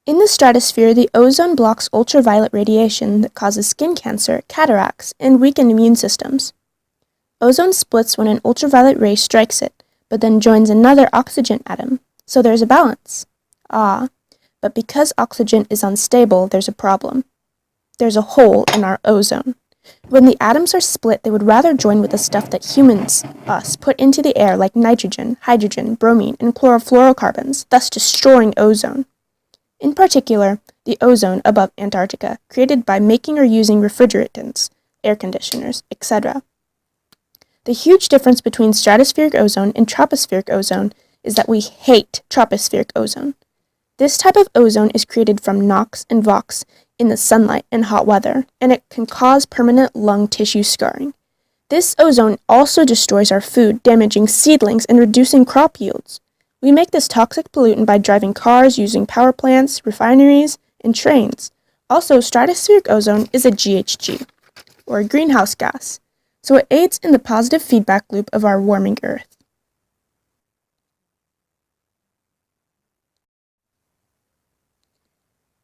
In the stratosphere, the ozone blocks ultraviolet radiation that causes skin cancer, cataracts, and weakened immune systems. Ozone splits when an ultraviolet ray strikes it, but then joins another oxygen atom, so there's a balance. But because oxygen is unstable, there's a problem. There's a hole in our ozone. When the atoms are split, they would rather join with the stuff that humans, us, put into the air like nitrogen, hydrogen, bromine, and chlorofluorocarbons, thus destroying ozone. In particular, the ozone above Antarctica, created by making or using refrigerants, air conditioners, etc. The huge difference between stratospheric ozone and tropospheric ozone is that we hate tropospheric ozone. This type of ozone is created from NOx and VOx in the sunlight and hot weather, and it can cause permanent lung tissue scarring. This ozone also destroys our food, damaging seedlings and reducing crop yields. We make this toxic pollutant by driving cars, using power plants, refineries, and trains. Also, stratospheric ozone is a GHG, or a greenhouse gas, so it aids in the positive feedback loop of our warming Earth.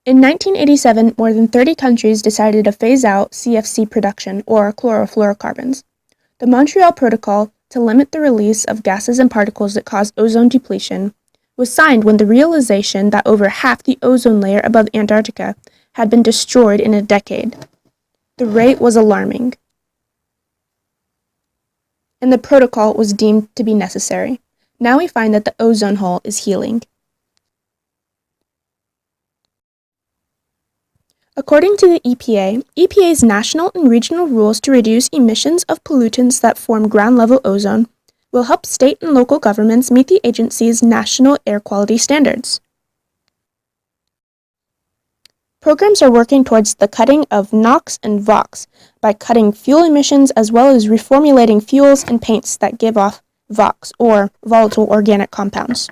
In 1987, more than 30 countries decided to phase out CFC production, or chlorofluorocarbons. The Montreal Protocol, to limit the release of gases and particles that cause ozone depletion, was signed when the realization that over half the ozone layer above Antarctica had been destroyed in a decade. The rate was alarming, and the protocol was deemed to be necessary. Now we find that the ozone hole is healing. According to the EPA's national and regional rules to reduce emissions of pollutants that form ground-level ozone will help state and local governments meet the agency's national air quality standards. Programs are working towards the cutting of NOx and VOx by cutting fuel emissions as well as reformulating fuels and paints that give off VOx, or volatile organic compounds.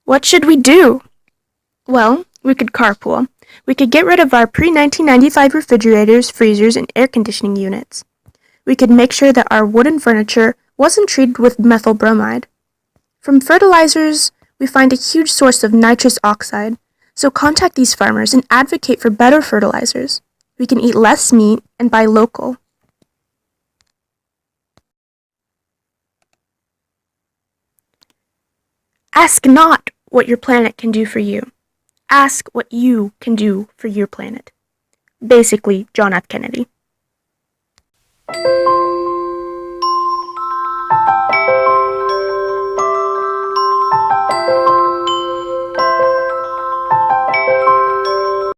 What should we do? Well, we could carpool. We could get rid of our pre-1995 refrigerators, freezers, and air conditioning units. We could make sure that our wooden furniture wasn't treated with methyl bromide. From fertilizers, we find a huge source of nitrous oxide, so contact these farmers and advocate for better fertilizers. We can eat less meat and buy local. Ask not what your planet can do for you. Ask what you can do for your planet. Basically, John F. Kennedy.